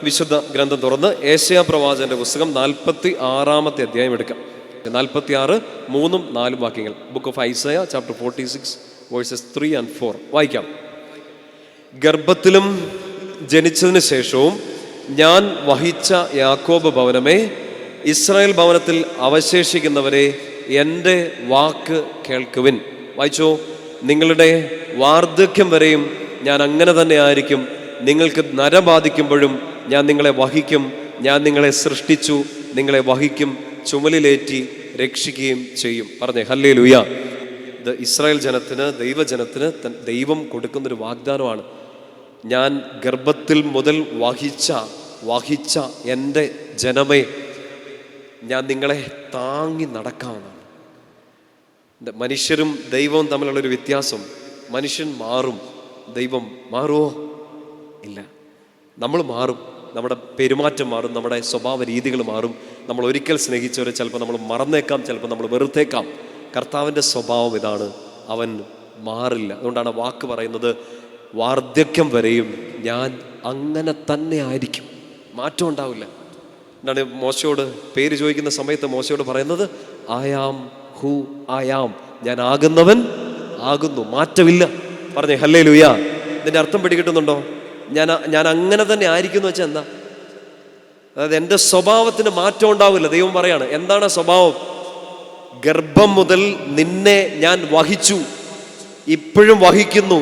വിശുദ്ധ ഗ്രന്ഥം തുറന്ന് ഏശയ്യാ പ്രവാചകന്റെ പുസ്തകം 46 അധ്യായം എടുക്കാം. 46 3 4 വാക്യങ്ങൾ. Book of Isaiah chapter 46 versus 3 and 4 വായിക്കാം. ഗർഭത്തിലും ജനിച്ചതിന് ശേഷവും ഞാൻ വഹിച്ച യാക്കോബ് ഭവനമേ, ഇസ്രായേൽ ഭവനത്തിൽ അവശേഷിക്കുന്നവരെ എൻ്റെ വാക്ക് കേൾക്കുവിൻ. വായിച്ചോ. നിങ്ങളുടെ വാർദ്ധക്യം വരെയും ഞാൻ അങ്ങനെ തന്നെ ആയിരിക്കും. നിങ്ങൾക്ക് നര ബാധിക്കുമ്പോഴും ഞാൻ നിങ്ങളെ വഹിക്കും. ഞാൻ നിങ്ങളെ സൃഷ്ടിച്ചു, നിങ്ങളെ വഹിക്കും, ചുമലിലേറ്റി രക്ഷിക്കുകയും ചെയ്യും. പറഞ്ഞേ ഹല്ലേലൂയ. ഇത് ഇസ്രായേൽ ജനത്തിന്, ദൈവജനത്തിന് ദൈവം കൊടുക്കുന്നൊരു വാഗ്ദാനമാണ്. ഞാൻ ഗർഭത്തിൽ മുതൽ വഹിച്ച എൻ്റെ ജനമേ, ഞാൻ നിങ്ങളെ താങ്ങി നടക്കാമെന്നാണ്. മനുഷ്യരും ദൈവവും തമ്മിലുള്ളൊരു വ്യത്യാസം, മനുഷ്യൻ മാറും, ദൈവം മാറുമോ? ഇല്ല. നമ്മൾ മാറും, നമ്മുടെ പെരുമാറ്റം മാറും, നമ്മുടെ സ്വഭാവ രീതികൾ മാറും. നമ്മൾ ഒരിക്കൽ സ്നേഹിച്ചവരെ ചിലപ്പോൾ നമ്മൾ മറന്നേക്കാം, ചിലപ്പോൾ നമ്മൾ വെറുത്തേക്കാം. കർത്താവിൻ്റെ സ്വഭാവം ഇതാണ്, അവൻ മാറില്ല. അതുകൊണ്ടാണ് വാക്ക് പറയുന്നത്, വാർദ്ധക്യം വരെയും ഞാൻ അങ്ങനെ തന്നെ ആയിരിക്കും, മാറ്റം ഉണ്ടാവില്ല. എന്താണ് മോശയോട് പേര് ചോദിക്കുന്ന സമയത്ത് മോശയോട് പറയുന്നത്, I am who I am, ഞാൻ ആകുന്നവൻ ആകുന്നു, മാറ്റമില്ല. പറഞ്ഞേ ഹല്ലേലൂയ. ഇതിൻ്റെ അർത്ഥം പിടികിട്ടുന്നുണ്ടോ? ഞാൻ അങ്ങനെ തന്നെ ആയിരിക്കും എന്ന് വെച്ചാൽ എന്താ? അതായത് എൻ്റെ സ്വഭാവത്തിന് മാറ്റം ഉണ്ടാവില്ല. ദൈവം പറയാണ്, എന്താണ് സ്വഭാവം? ഗർഭം മുതൽ നിന്നെ ഞാൻ വഹിച്ചു, ഇപ്പോഴും വഹിക്കുന്നു,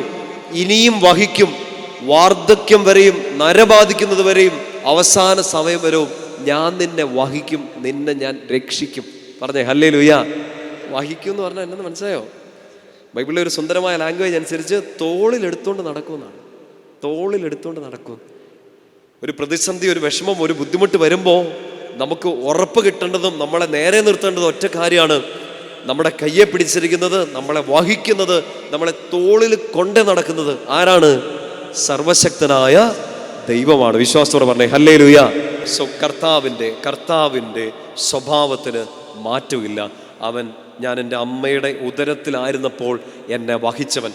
ഇനിയും വഹിക്കും, വാർദ്ധക്യം വരെയും നരബാധിക്കുന്നത് വരെയും അവസാന സമയം വരെയും ഞാൻ നിന്നെ വഹിക്കും, നിന്നെ ഞാൻ രക്ഷിക്കും. പറഞ്ഞേ ഹല്ലേലൂയ. വഹിക്കും എന്ന് പറഞ്ഞാൽ എന്നു മനസ്സിലായോ? ബൈബിളിലെ ഒരു സുന്ദരമായ ലാംഗ്വേജ് അനുസരിച്ച് തോളിലെടുത്തുകൊണ്ട് നടക്കുമെന്നാണ്. തോളിലെടുത്തുകൊണ്ട് നടക്കും. ഒരു പ്രതിസന്ധി, ഒരു വിഷമം, ഒരു ബുദ്ധിമുട്ട് വരുമ്പോൾ നമുക്ക് ഉറപ്പ് കിട്ടേണ്ടതും നമ്മളെ നേരെ നിർത്തേണ്ടതും ഒറ്റ കാര്യമാണ്. നമ്മുടെ കയ്യെ പിടിച്ചിരിക്കുന്നത്, നമ്മളെ വഹിക്കുന്നത്, നമ്മളെ തോളിൽ കൊണ്ടേ നടക്കുന്നത് ആരാണ്? സർവശക്തനായ ദൈവമാണ്. വിശ്വാസത്തോടെ പറഞ്ഞേ ഹല്ലേലൂയ. സോ കർത്താവിൻ്റെ സ്വഭാവത്തിന് മാറ്റമില്ല. അവൻ, ഞാൻ എൻ്റെ അമ്മയുടെ ഉദരത്തിലായിരുന്നപ്പോൾ എന്നെ വഹിച്ചവൻ.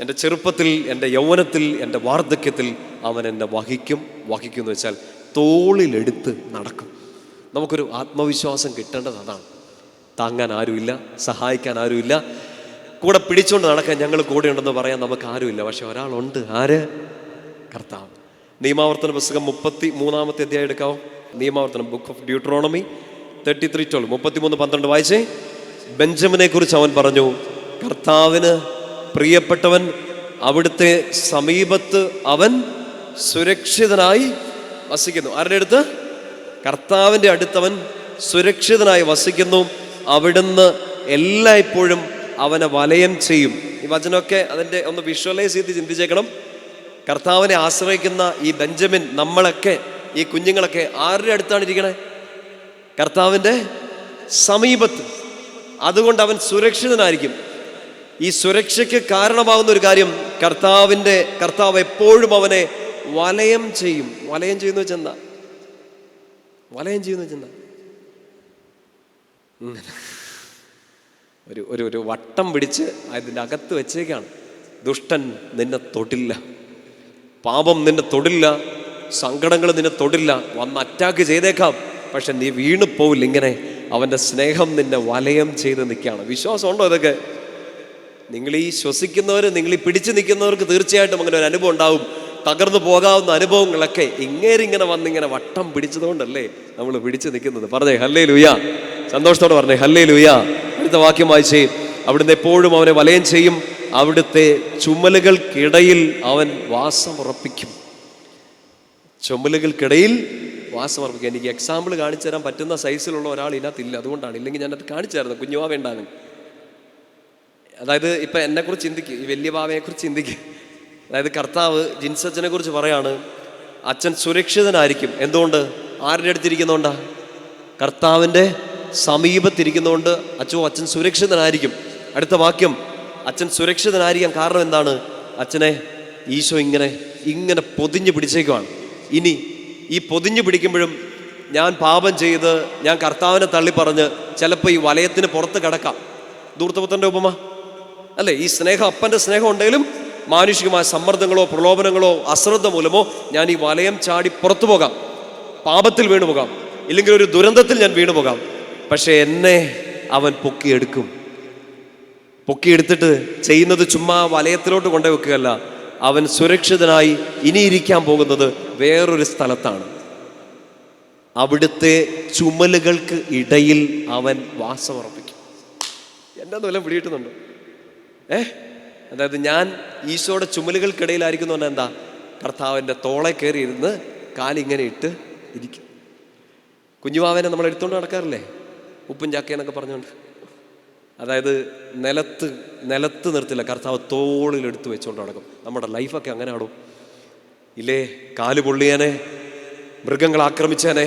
എൻ്റെ ചെറുപ്പത്തിൽ, എൻ്റെ യൗവനത്തിൽ, എൻ്റെ വാർദ്ധക്യത്തിൽ അവൻ എന്നെ വഹിക്കും എന്ന് വെച്ചാൽ തോളിലെടുത്ത് നടക്കും. നമുക്കൊരു ആത്മവിശ്വാസം കിട്ടേണ്ടത് അതാണ്. താങ്ങാൻ ആരുമില്ല, സഹായിക്കാൻ ആരുമില്ല, കൂടെ പിടിച്ചുകൊണ്ട് നടക്കാൻ ഞങ്ങൾ കൂടെ ഉണ്ടെന്ന് പറയാൻ നമുക്ക് ആരുമില്ല. പക്ഷെ ഒരാളുണ്ട്. ആര്? കർത്താവ്. നിയമാവർത്തന പുസ്തകം 33 അധ്യായം എടുക്കാവോ? നിയമാവർത്തനം, ബുക്ക് ഓഫ് ഡ്യൂട്രോണമി 33:12, 33:12 വായിച്ചേ. ബെഞ്ചമിനെ കുറിച്ച് അവൻ പറഞ്ഞു, കർത്താവിന് പ്രിയപ്പെട്ടവൻ, അവിടുത്തെ സമീപത്ത് അവൻ സുരക്ഷിതനായി വസിക്കുന്നു. ആരുടെ അടുത്ത്? കർത്താവിൻ്റെ അടുത്തവൻ സുരക്ഷിതനായി വസിക്കുന്നു. അവിടുന്ന് എല്ലായ്പ്പോഴും അവനെ വലയം ചെയ്യും. ഈ വചനമൊക്കെ അതിൻ്റെ ഒന്ന് വിഷ്വലൈസ് ചെയ്ത് ചിന്തിച്ചേക്കണം. കർത്താവിനെ ആശ്രയിക്കുന്ന ഈ ബെഞ്ചമിൻ, നമ്മളൊക്കെ, ഈ കുഞ്ഞുങ്ങളൊക്കെ ആരുടെ അടുത്താണ് ഇരിക്കണേ? കർത്താവിൻ്റെ സമീപത്ത്. അതുകൊണ്ട് അവൻ സുരക്ഷിതനായിരിക്കും. ഈ സുരക്ഷയ്ക്ക് കാരണമാകുന്ന ഒരു കാര്യം, കർത്താവ് എപ്പോഴും അവനെ വലയം ചെയ്യും. വലയം ചെയ്യുന്ന വെച്ചെന്താ? വലയം ചെയ്യുന്ന വെച്ചെന്താ? ഒരു വട്ടം പിടിച്ച് അതിൻ്റെ അകത്ത് വെച്ചേക്കാണ്. ദുഷ്ടൻ നിന്നെ തൊടില്ല, പാപം നിന്നെ തൊടില്ല, സങ്കടങ്ങൾ നിന്നെ തൊടില്ല. വന്ന് അറ്റാക്ക് ചെയ്തേക്കാം, പക്ഷെ നീ വീണു പോവില്ല. ഇങ്ങനെ അവൻ്റെ സ്നേഹം നിന്നെ വലയം ചെയ്ത് നിൽക്കുകയാണ്. വിശ്വാസമുണ്ടോ ഇതൊക്കെ? നിങ്ങൾ ഈ ശ്വസിക്കുന്നവർ, നിങ്ങൾ ഈ പിടിച്ചു നിൽക്കുന്നവർക്ക് തീർച്ചയായിട്ടും അങ്ങനെ ഒരു അനുഭവം ഉണ്ടാവും. തകർന്നു പോകാവുന്ന അനുഭവങ്ങളൊക്കെ ഇങ്ങനെ വന്നിങ്ങനെ വട്ടം പിടിച്ചതുകൊണ്ടല്ലേ നമ്മൾ പിടിച്ചു നിൽക്കുന്നത്. പറഞ്ഞേ ഹല്ലേലൂയ. സന്തോഷത്തോടെ പറഞ്ഞേ ഹല്ലേലൂയ. അടുത്ത വാക്യം വായിച്ചേ. അവിടുന്ന് എപ്പോഴും അവനെ വലയം ചെയ്യും, അവിടുത്തെ ചുമലുകൾക്കിടയിൽ അവൻ വാസമുറപ്പിക്കും. ചുമലുകൾക്കിടയിൽ വാസമുറപ്പിക്കും. എനിക്ക് എക്സാമ്പിൾ കാണിച്ചു തരാൻ പറ്റുന്ന സൈസിലുള്ള ഒരാൾ ഇതിനകത്തില്ല, അതുകൊണ്ടാണ്. ഇല്ലെങ്കിൽ ഞാനത് കാണിച്ചു തരുന്നത്. കുഞ്ഞുവാ വേണ്ടാന്ന്. അതായത് ഇപ്പം എന്നെക്കുറിച്ച് ചിന്തിക്കുക, ഈ വലിയ ഭാവയെക്കുറിച്ച് ചിന്തിക്കുക. അതായത് കർത്താവ് ജിൻസച്ചനെ കുറിച്ച് പറയാണ്, അച്ഛൻ സുരക്ഷിതനായിരിക്കും. എന്തുകൊണ്ട്? ആരുടെ അടുത്തിരിക്കുന്നതുകൊണ്ടാ? കർത്താവിൻ്റെ സമീപത്തിരിക്കുന്നതുകൊണ്ട് അച്ഛൻ സുരക്ഷിതനായിരിക്കും. അടുത്ത വാക്യം, അച്ഛൻ സുരക്ഷിതനായിരിക്കാൻ കാരണം എന്താണ്? അച്ഛനെ ഈശോ ഇങ്ങനെ പൊതിഞ്ഞു പിടിച്ചേക്കുവാണ്. ഇനി ഈ പൊതിഞ്ഞു പിടിക്കുമ്പോഴും ഞാൻ പാപം ചെയ്ത്, ഞാൻ കർത്താവിനെ തള്ളിപ്പറഞ്ഞ് ചിലപ്പോൾ ഈ വലയത്തിന് പുറത്ത് കിടക്കാം. ധൂർത്തപുത്രൻ്റെ ഉപമ അല്ലേ? ഈ സ്നേഹം, അപ്പൻ്റെ സ്നേഹം ഉണ്ടെങ്കിലും മാനുഷികമായ സമ്മർദ്ദങ്ങളോ പ്രലോഭനങ്ങളോ അശ്രദ്ധ മൂലമോ ഞാൻ ഈ വലയം ചാടി പുറത്തു പോകാം, പാപത്തിൽ വീണു പോകാം, ഇല്ലെങ്കിൽ ഒരു ദുരന്തത്തിൽ ഞാൻ വീണു പോകാം. പക്ഷെ എന്നെ അവൻ പൊക്കിയെടുക്കും. പൊക്കിയെടുത്തിട്ട് ചെയ്യുന്നത് ചുമ്മാ വലയത്തിലോട്ട് കൊണ്ടുപോയി വെക്കുകയല്ല, അവൻ സുരക്ഷിതനായി ഇനിയിരിക്കാൻ പോകുന്നത് വേറൊരു സ്ഥലത്താണ്. അവിടുത്തെ ചുമലുകൾക്ക് ഇടയിൽ അവൻ വാസമുറപ്പിക്കും. എൻ്റെ വല്ലതും പിടികിട്ടുന്നുണ്ടോ? അതായത് ഞാൻ ഈശോയുടെ ചുമലുകൾക്കിടയിലായിരിക്കുന്നു പറഞ്ഞാൽ എന്താ? കർത്താവിൻ്റെ തോളെ കയറി ഇരുന്ന് കാലിങ്ങനെ ഇട്ട് ഇരിക്കും. കുഞ്ഞുവാവനെ നമ്മൾ എടുത്തുകൊണ്ട് നടക്കാറില്ലേ, ഉപ്പും ചാക്കയെന്നൊക്കെ പറഞ്ഞുകൊണ്ട്. അതായത് നിലത്ത് നിർത്തില്ല, കർത്താവ് തോളിലെടുത്ത് വെച്ചുകൊണ്ട് നടക്കും. നമ്മുടെ ലൈഫൊക്കെ അങ്ങനെ ആടും ഇല്ലേ? കാല് പൊള്ളിയാനെ, മൃഗങ്ങൾ ആക്രമിച്ചേനെ,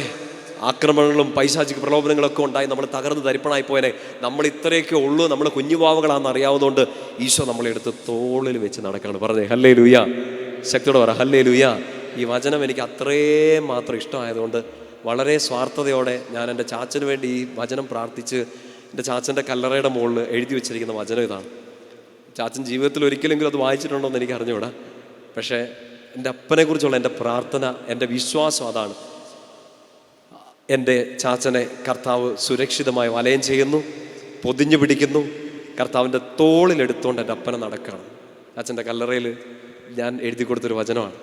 ആക്രമണങ്ങളും പൈശാചിക പ്രലോഭനങ്ങളൊക്കെ ഉണ്ടായി നമ്മൾ തകർന്ന് തരിപ്പണായി പോയനെ. നമ്മൾ ഇത്രയൊക്കെ ഉള്ളൂ, നമ്മൾ കുഞ്ഞുവാവകളാണെന്ന് അറിയാവുന്നതുകൊണ്ട് ഈശോ നമ്മളെ എടുത്ത് തോളിൽ വെച്ച് നടക്കാണ്. പറഞ്ഞേ ഹല്ലേലൂയ, ശക്തിയോടെ പറ ഹല്ലേലൂയ. ഈ വചനം എനിക്ക് അത്രയും മാത്രം ഇഷ്ടമായതുകൊണ്ട് വളരെ സ്വാർത്ഥതയോടെ ഞാൻ എൻ്റെ ചാച്ചന് വേണ്ടി ഈ വചനം പ്രാർത്ഥിച്ച് എൻ്റെ ചാച്ചൻ്റെ കല്ലറയുടെ മുകളിൽ എഴുതി വെച്ചിരിക്കുന്ന വചനം ഇതാണ്. ചാച്ചൻ ജീവിതത്തിൽ ഒരിക്കലെങ്കിലും അത് വായിച്ചിട്ടുണ്ടോ എന്ന് എനിക്ക് അറിഞ്ഞുകൂടാ. പക്ഷേ എൻ്റെ അപ്പനെക്കുറിച്ചുള്ള എൻ്റെ പ്രാർത്ഥന, എൻ്റെ വിശ്വാസം അതാണ്. എൻ്റെ ചാച്ചനെ കർത്താവ് സുരക്ഷിതമായി വലയം ചെയ്യുന്നു, പൊതിഞ്ഞു പിടിക്കുന്നു. കർത്താവിൻ്റെ തോളിലെടുത്തുകൊണ്ട് എൻ്റെ അപ്പനെ നടക്കണം. ചാച്ചൻ്റെ കല്ലറയിൽ ഞാൻ എഴുതി കൊടുത്തൊരു വചനമാണ്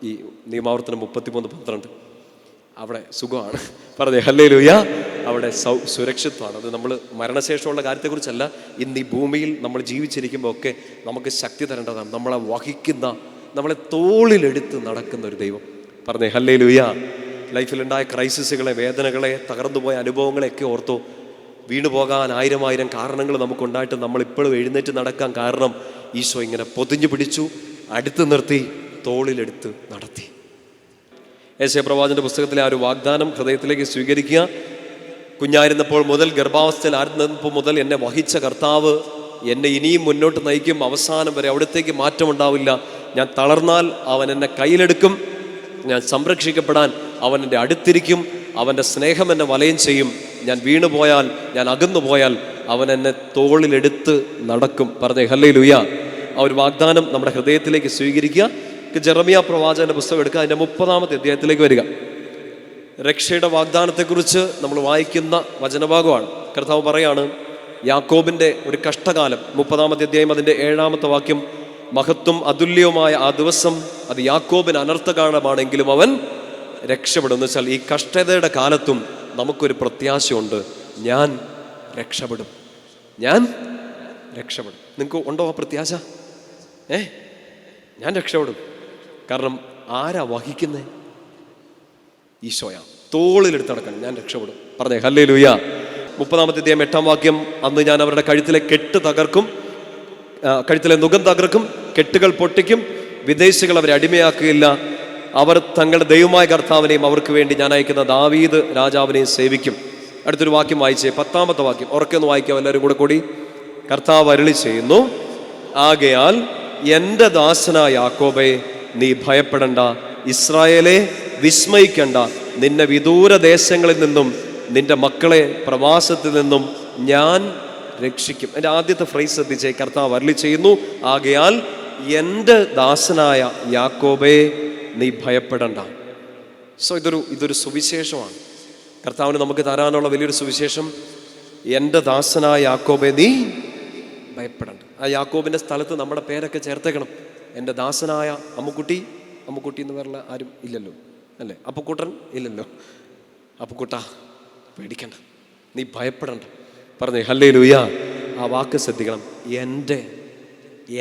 ഈ നിയമാവർത്തനം 33:12. അവിടെ സുഖമാണ്. പറഞ്ഞേ ഹല്ലേലൂയ. അവിടെ സുരക്ഷിതമാണ്. അത് നമ്മൾ മരണശേഷമുള്ള കാര്യത്തെക്കുറിച്ചല്ല, ഇന്ന് ഈ ഭൂമിയിൽ നമ്മൾ ജീവിച്ചിരിക്കുമ്പോൾ ഒക്കെ നമുക്ക് ശക്തി തരേണ്ടതാണ്. നമ്മളെ വഹിക്കുന്ന, നമ്മളെ തോളിലെടുത്ത് നടക്കുന്ന ഒരു ദൈവം. പറഞ്ഞേ ഹല്ലേലൂയ. ലൈഫിലുണ്ടായ ക്രൈസിസുകളെ, വേദനകളെ, തകർന്നുപോയ അനുഭവങ്ങളെയൊക്കെ ഓർത്തോ. വീണു പോകാൻ ആയിരം കാരണങ്ങൾ നമുക്കുണ്ടായിട്ട് നമ്മളിപ്പോഴും എഴുന്നേറ്റ് നടക്കാൻ കാരണം ഈശോ ഇങ്ങനെ പൊതിഞ്ഞു പിടിച്ചു, അടുത്ത് നിർത്തി, തോളിലെടുത്ത് നടത്തി. യെശയ്യാ പ്രവാചകന്റെ പുസ്തകത്തിലെ ആ ഒരു വാഗ്ദാനം ഹൃദയത്തിലേക്ക് സ്വീകരിക്കുക. കുഞ്ഞായിരുന്നപ്പോൾ മുതൽ, ഗർഭാവസ്ഥയിൽ ആയിരുന്നപ്പോൾ മുതൽ എന്നെ വഹിച്ച കർത്താവ് എന്നെ ഇനിയും മുന്നോട്ട് നയിക്കും. അവസാനം വരെ അവിടത്തേക്ക് മാറ്റമുണ്ടാവില്ല. ഞാൻ തളർന്നാൽ അവൻ എന്നെ കയ്യിലെടുക്കും. ഞാൻ സംരക്ഷിക്കപ്പെടാൻ അവൻ എൻ്റെ അടുത്തിരിക്കും. അവൻ്റെ സ്നേഹം എന്നെ വലയം ചെയ്യും. ഞാൻ വീണുപോയാൽ, ഞാൻ അകന്നു പോയാൽ അവൻ എന്നെ തോളിലെടുത്ത് നടക്കും. പറഞ്ഞേ ഹല്ലേലൂയ. ആ ഒരു വാഗ്ദാനം നമ്മുടെ ഹൃദയത്തിലേക്ക് സ്വീകരിക്കുക. ജെറമിയ പ്രവാചകന്റെ പുസ്തകം എടുക്കുക, അതിൻ്റെ 30-ാമത്തെ അധ്യായത്തിലേക്ക് വരിക. രക്ഷയുടെ വാഗ്ദാനത്തെക്കുറിച്ച് നമ്മൾ വായിക്കുന്ന വചനഭാഗമാണ്. കർത്താവ് പറയാണ്, യാക്കോബിൻ്റെ ഒരു കഷ്ടകാലം, 30-ാമത്തെ അധ്യായം അതിൻ്റെ 7-ാമത്തെ വാക്യം. മഹത്വം അതുല്യവുമായ ആ ദിവസം അത് യാക്കോബിന് അനർത്ഥകാലമാണെങ്കിലും അവൻ രക്ഷപ്പെടും. എന്ന് വെച്ചാൽ ഈ കഷ്ടതയുടെ കാലത്തും നമുക്കൊരു പ്രത്യാശയുണ്ട്. ഞാൻ രക്ഷപ്പെടും, ഞാൻ രക്ഷപ്പെടും. നിങ്ങൾക്ക് ഉണ്ടോ ആ പ്രത്യാശ? ഞാൻ രക്ഷപ്പെടും. കാരണം ആരാ വഹിക്കുന്നേ? ഈശോയാ. തോളിലെടുത്ത് നടക്കണം. ഞാൻ രക്ഷപ്പെടും. പറഞ്ഞേ ഹല്ലേലൂയ. 30-ാമത്തെ അധ്യായം 8-ാം വാക്യം. അന്ന് ഞാൻ അവരുടെ കഴുത്തിലെ കെട്ട് തകർക്കും, കഴുത്തിലെ നുകം തകർക്കും, കെട്ടുകൾ പൊട്ടിക്കും, വിദേശികൾ അവരെ അടിമയാക്കുകയില്ല. അവർ തങ്ങളുടെ ദൈവമായ കർത്താവിനെയും അവർക്ക് വേണ്ടി ഞാൻ അയക്കുന്ന ദാവീദ് രാജാവിനെയും സേവിക്കും. അടുത്തൊരു വാക്യം വായിച്ചേ, 10-ാമത്തെ വാക്യം ഉറക്കെ ഒന്ന് വായിക്കാം എല്ലാവരും കൂടി. കർത്താവ് അരുളി ചെയ്യുന്നു, ആകയാൽ എൻ്റെ ദാസനായ യാക്കോബേ നീ ഭയപ്പെടണ്ട, ഇസ്രായേലെ വിസ്മയിക്കണ്ട. നിന്നെ വിദൂര ദേശങ്ങളിൽ നിന്നും നിന്റെ മക്കളെ പ്രവാസത്തിൽ നിന്നും ഞാൻ രക്ഷിക്കും. എൻ്റെ ആദ്യത്തെ ഫ്രേസ് ശ്രദ്ധിച്ചേ. കർത്താവ് അരുളി ചെയ്യുന്നു, ആകയാൽ എൻ്റെ ദാസനായ യാക്കോബേ നീ ഭയപ്പെടണ്ട. ഇതൊരു സുവിശേഷമാണ്. കർത്താവിന് നമുക്ക് തരാനുള്ള വലിയൊരു സുവിശേഷം. എൻ്റെ ദാസനായ യാക്കോബേ നീ ഭയപ്പെടണ്ട. ആ യാക്കോബിൻ്റെ സ്ഥലത്ത് നമ്മുടെ പേരൊക്കെ ചേർത്തേക്കണം. എൻ്റെ ദാസനായ അമ്മുക്കുട്ടി എന്ന് പറഞ്ഞ ആരും ഇല്ലല്ലോ അല്ലേ? അപ്പുക്കുട്ടൻ ഇല്ലല്ലോ. അപ്പുക്കുട്ട പേടിക്കണ്ട, നീ ഭയപ്പെടണ്ട. പറഞ്ഞേ ഹല്ലേലൂയ. ആ വാക്ക് ശ്രദ്ധിക്കണം.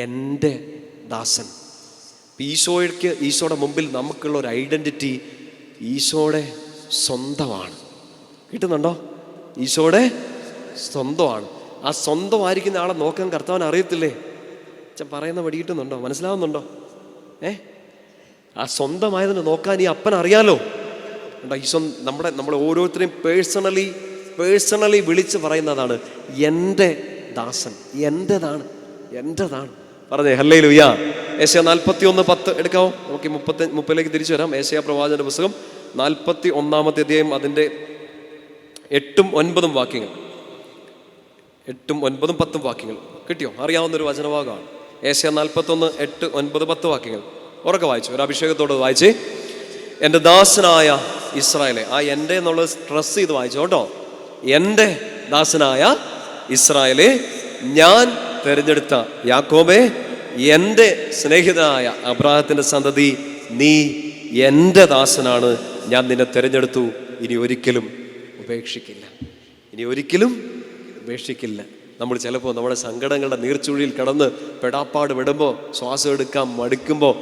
എൻ്റെ ദാസൻ. ഈശോയുടെ മുമ്പിൽ നമുക്കുള്ള ഒരു ഐഡൻറ്റിറ്റി ഈശോയുടെ സ്വന്തമാണ്. കിട്ടുന്നുണ്ടോ? ഈശോയുടെ സ്വന്തമാണ്. ആ സ്വന്തമായിരിക്കുന്ന ആളെ നോക്കാൻ കർത്താവിന് അറിയത്തില്ലേ? പറയുന്ന വടി കിട്ടുന്നുണ്ടോ? മനസ്സിലാവുന്നുണ്ടോ? ആ സ്വന്തമായതിനെ നോക്കാൻ ഈ അപ്പൻ അറിയാലോ. ഈശോ നമ്മളെ ഓരോരുത്തരെയും പേഴ്സണലി വിളിച്ച് പറയുന്നതാണ് എൻ്റെ ദാസൻ, എൻ്റെതാണ്. പറഞ്ഞേ ഹല്ലേലൂയ. യെശയ്യാ 41:10 എടുക്കാവോ? നമുക്ക് 30 തിരിച്ചു വരാം. യെശയ്യാ പ്രവാചകന്റെ പുസ്തകം 41-ാമത്തെ അധ്യായം അതിൻ്റെ 8ഉം 9ഉം വാക്യങ്ങൾ. 8ഉം 9ഉം 10ഉം വാക്യങ്ങൾ കിട്ടിയോ? അറിയാവുന്നൊരു വചനഭാഗമാണ്. ഏശയ്യാ 41, 8, 9, 10 വാക്യങ്ങൾ ഉറക്കെ വായിച്ചു. ഒരു അഭിഷേകത്തോട് വായിച്ച്. എൻ്റെ ദാസനായ ഇസ്രായേലെ, ആ എൻ്റെ എന്നുള്ളത് സ്ട്രെസ് ചെയ്ത് വായിച്ചു കേട്ടോ. എൻ്റെ ദാസനായ ഇസ്രായേലെ, ഞാൻ തിരഞ്ഞെടുത്ത യാക്കോബേ, എൻ്റെ സ്നേഹിതനായ അബ്രാഹത്തിൻ്റെ സന്തതി, നീ എൻ്റെ ദാസനാണ്, ഞാൻ നിന്നെ തിരഞ്ഞെടുത്തു, ഇനി ഒരിക്കലും ഉപേക്ഷിക്കില്ല, ഇനി ഒരിക്കലും ഉപേക്ഷിക്കില്ല. നമ്മൾ ചിലപ്പോൾ നമ്മുടെ സങ്കടങ്ങളുടെ നീർച്ചുഴിയിൽ കടന്ന് പെടാപ്പാട് വിടുമ്പോൾ, ശ്വാസം എടുക്കാൻ മടുക്കുമ്പോൾ,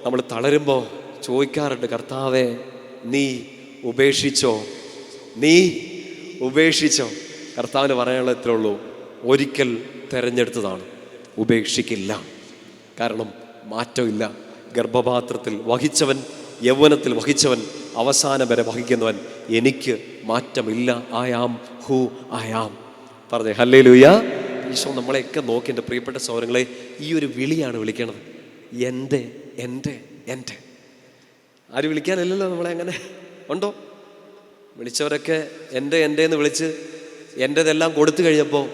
നമ്മൾ തളരുമ്പോൾ ചോദിക്കാറുണ്ട്, കർത്താവേ നീ ഉപേക്ഷിച്ചോ, നീ ഉപേക്ഷിച്ചോ? കർത്താവിന് പറയാനുള്ള ഇത്രേ ഉള്ളൂ, ഒരിക്കൽ തിരഞ്ഞെടുത്തതാണ്, ഉപേക്ഷിക്കില്ല. കാരണം മാറ്റമില്ല. ഗർഭപാത്രത്തിൽ വഹിച്ചവൻ, യൗവനത്തിൽ വഹിച്ചവൻ, അവസാനം വരെ വഹിക്കുന്നവൻ, എനിക്ക് മാറ്റമില്ല. I am who I am. പറഞ്ഞേ ഹല്ലേലൂയ. ഈശോ നമ്മളെയൊക്കെ നോക്കി, എൻ്റെ പ്രിയപ്പെട്ട സഹോദരങ്ങളെ, ഈ ഒരു വിളിയാണ് വിളിക്കണത്. എൻ്റെ എൻ്റെ എൻ്റെ. ആരും വിളിക്കാനില്ലല്ലോ നമ്മളെ. അങ്ങനെ ഉണ്ടോ? വിളിച്ചവരൊക്കെ എൻ്റെ എൻ്റെ എന്ന് വിളിച്ച് എൻ്റെതെല്ലാം കൊടുത്തു കഴിഞ്ഞപ്പോൾ